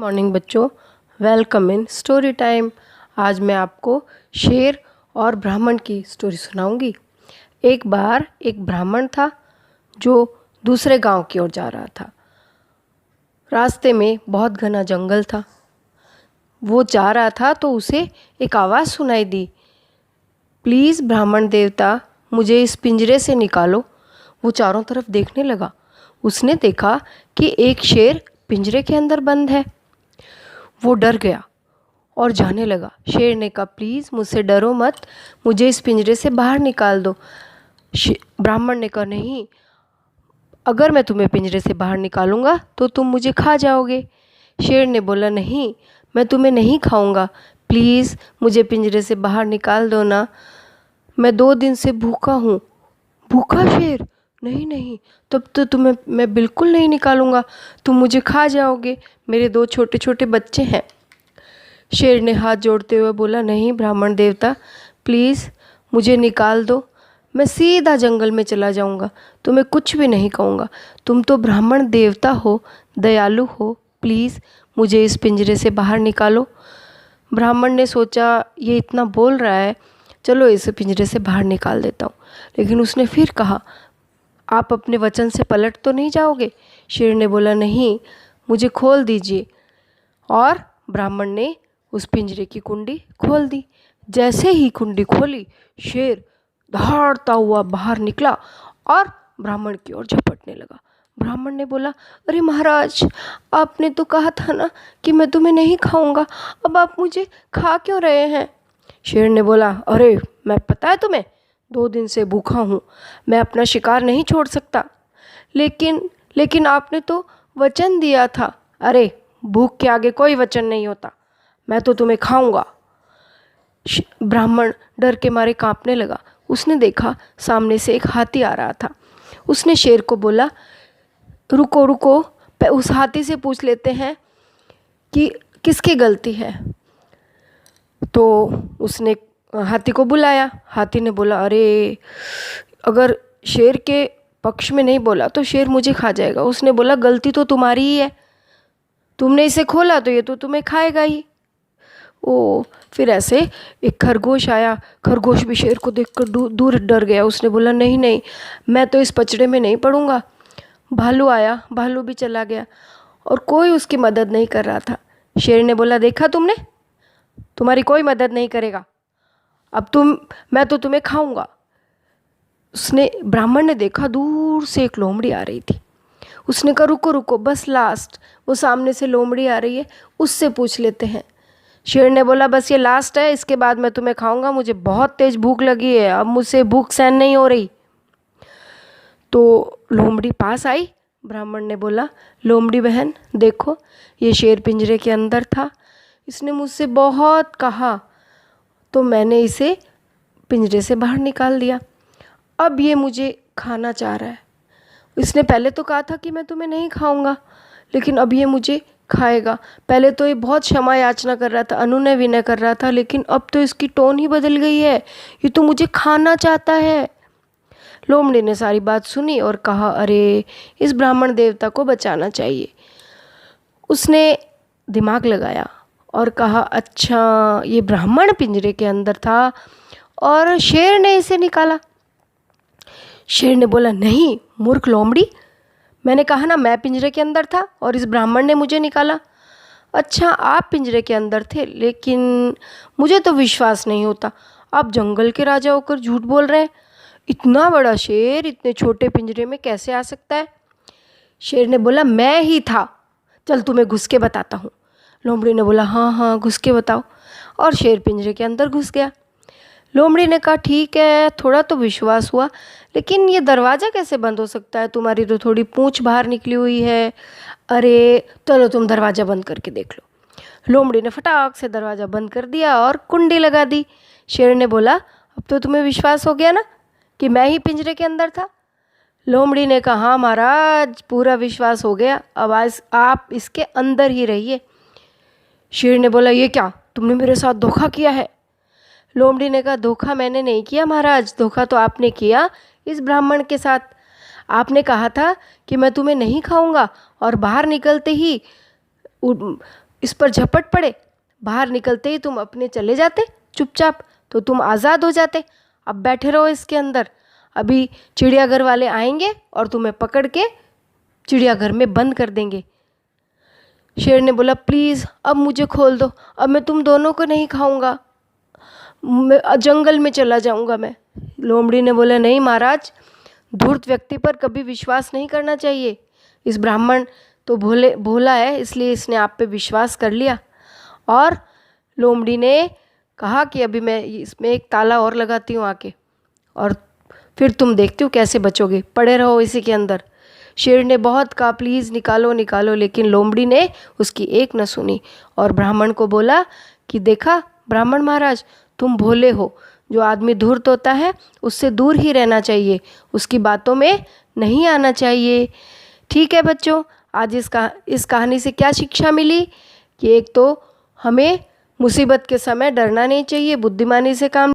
Morning बच्चों, welcome in story time. आज मैं आपको शेर और ब्राह्मण की स्टोरी सुनाऊंगी। एक बार एक ब्राह्मण था जो दूसरे गांव की ओर जा रहा था। रास्ते में बहुत घना जंगल था। वो जा रहा था तो उसे एक आवाज़ सुनाई दी, प्लीज़ ब्राह्मण देवता मुझे इस पिंजरे से निकालो। वो चारों तरफ देखने लगा। उसने देखा कि एक शेर पिंजरे के अंदर बंद है। वो डर गया और जाने लगा। शेर ने कहा, प्लीज़ मुझसे डरो मत, मुझे इस पिंजरे से बाहर निकाल दो। ब्राह्मण ने कहा, नहीं, अगर मैं तुम्हें पिंजरे से बाहर निकालूंगा तो तुम मुझे खा जाओगे। शेर ने बोला, नहीं, मैं तुम्हें नहीं खाऊंगा, प्लीज़ मुझे पिंजरे से बाहर निकाल दो ना, मैं 2 दिन से भूखा हूँ। भूखा शेर? नहीं नहीं, तब तो तुम्हें मैं बिल्कुल नहीं निकालूंगा, तुम मुझे खा जाओगे, मेरे 2 छोटे छोटे बच्चे हैं। शेर ने हाथ जोड़ते हुए बोला, नहीं ब्राह्मण देवता, प्लीज़ मुझे निकाल दो, मैं सीधा जंगल में चला जाऊंगा, तुम्हें कुछ भी नहीं कहूँगा, तुम तो ब्राह्मण देवता हो, दयालु हो, प्लीज़ मुझे इस पिंजरे से बाहर निकालो। ब्राह्मण ने सोचा, ये इतना बोल रहा है, चलो इसे पिंजरे से बाहर निकाल देता हूँ। लेकिन उसने फिर कहा, आप अपने वचन से पलट तो नहीं जाओगे? शेर ने बोला, नहीं, मुझे खोल दीजिए। और ब्राह्मण ने उस पिंजरे की कुंडी खोल दी। जैसे ही कुंडी खोली, शेर दहाड़ता हुआ बाहर निकला और ब्राह्मण की ओर झपटने लगा। ब्राह्मण ने बोला, अरे महाराज, आपने तो कहा था ना कि मैं तुम्हें नहीं खाऊंगा, अब आप मुझे खा क्यों रहे हैं? शेर ने बोला, अरे मैं पता है तुम्हें, 2 दिन से भूखा हूँ, मैं अपना शिकार नहीं छोड़ सकता। लेकिन आपने तो वचन दिया था। अरे भूख के आगे कोई वचन नहीं होता, मैं तो तुम्हें खाऊंगा। ब्राह्मण डर के मारे कांपने लगा। उसने देखा सामने से एक हाथी आ रहा था। उसने शेर को बोला, रुको रुको, उस हाथी से पूछ लेते हैं कि किसकी गलती है। तो उसने हाथी को बुलाया। हाथी ने बोला, अरे अगर शेर के पक्ष में नहीं बोला तो शेर मुझे खा जाएगा। उसने बोला, गलती तो तुम्हारी ही है, तुमने इसे खोला तो ये तो तुम्हें खाएगा ही। ओ, फिर ऐसे एक खरगोश आया। खरगोश भी शेर को देखकर दूर डर गया। उसने बोला, नहीं नहीं, मैं तो इस पचड़े में नहीं पड़ूंगा। भालू आया, भालू भी चला गया और कोई उसकी मदद नहीं कर रहा था। शेर ने बोला, देखा तुमने, तुम्हारी कोई मदद नहीं करेगा, अब मैं तो तुम्हें खाऊंगा। ब्राह्मण ने देखा दूर से एक लोमड़ी आ रही थी। उसने कहा, रुको रुको, बस लास्ट, वो सामने से लोमड़ी आ रही है, उससे पूछ लेते हैं। शेर ने बोला, बस ये लास्ट है, इसके बाद मैं तुम्हें खाऊंगा, मुझे बहुत तेज भूख लगी है, अब मुझसे भूख सहन नहीं हो रही। तो लोमड़ी पास आई। ब्राह्मण ने बोला, लोमड़ी बहन देखो, ये शेर पिंजरे के अंदर था, इसने मुझसे बहुत कहा तो मैंने इसे पिंजरे से बाहर निकाल दिया, अब ये मुझे खाना चाह रहा है। इसने पहले तो कहा था कि मैं तुम्हें नहीं खाऊंगा, लेकिन अब ये मुझे खाएगा। पहले तो ये बहुत क्षमा याचना कर रहा था, अनुनय विनय कर रहा था, लेकिन अब तो इसकी टोन ही बदल गई है, ये तो मुझे खाना चाहता है। लोमड़ी ने सारी बात सुनी और कहा, अरे इस ब्राह्मण देवता को बचाना चाहिए। उसने दिमाग लगाया और कहा, अच्छा ये ब्राह्मण पिंजरे के अंदर था और शेर ने इसे निकाला। शेर ने बोला, नहीं मूर्ख लोमड़ी, मैंने कहा ना मैं पिंजरे के अंदर था और इस ब्राह्मण ने मुझे निकाला। अच्छा आप पिंजरे के अंदर थे, लेकिन मुझे तो विश्वास नहीं होता, आप जंगल के राजा होकर झूठ बोल रहे हैं, इतना बड़ा शेर इतने छोटे पिंजरे में कैसे आ सकता है? शेर ने बोला, मैं ही था, चल तुम्हें घुस के बताता हूँ। लोमड़ी ने बोला, हाँ हाँ घुस के बताओ, और शेर पिंजरे के अंदर घुस गया। लोमड़ी ने कहा, ठीक है, थोड़ा तो विश्वास हुआ, लेकिन ये दरवाज़ा कैसे बंद हो सकता है, तुम्हारी तो थोड़ी पूंछ बाहर निकली हुई है। अरे चलो तुम दरवाज़ा बंद करके देख लो। लोमड़ी ने फटाक से दरवाज़ा बंद कर दिया और कुंडी लगा दी। शेर ने बोला, अब तो तुम्हें विश्वास हो गया ना कि मैं ही पिंजरे के अंदर था? लोमड़ी ने कहा, हाँ महाराज, पूरा विश्वास हो गया, अब आज आप इसके अंदर ही रहिए। शेर ने बोला, ये क्या, तुमने मेरे साथ धोखा किया है? लोमड़ी ने कहा, धोखा मैंने नहीं किया महाराज, धोखा तो आपने किया इस ब्राह्मण के साथ। आपने कहा था कि मैं तुम्हें नहीं खाऊंगा और बाहर निकलते ही इस पर झपट पड़े, बाहर निकलते ही तुम अपने चले जाते चुपचाप, तो तुम आज़ाद हो जाते। अब बैठे रहो इसके अंदर, अभी चिड़ियाघर वाले आएंगे और तुम्हें पकड़ के चिड़ियाघर में बंद कर देंगे। शेर ने बोला, प्लीज़ अब मुझे खोल दो, अब मैं तुम दोनों को नहीं खाऊंगा, मैं जंगल में चला जाऊंगा मैं। लोमड़ी ने बोला, नहीं महाराज, धूर्त व्यक्ति पर कभी विश्वास नहीं करना चाहिए। इस ब्राह्मण तो भोला है, इसलिए इसने आप पे विश्वास कर लिया। और लोमड़ी ने कहा कि अभी मैं इसमें एक ताला और लगाती हूँ आके, और फिर तुम देखते हो कैसे बचोगे, पड़े रहो इसी के अंदर। शेर ने बहुत कहा, प्लीज़ निकालो निकालो, लेकिन लोमड़ी ने उसकी एक न सुनी और ब्राह्मण को बोला कि देखा ब्राह्मण महाराज, तुम भोले हो, जो आदमी धूर्त होता है उससे दूर ही रहना चाहिए, उसकी बातों में नहीं आना चाहिए। ठीक है बच्चों, आज इस कहानी से क्या शिक्षा मिली कि एक तो हमें मुसीबत के समय डरना नहीं चाहिए, बुद्धिमानी से काम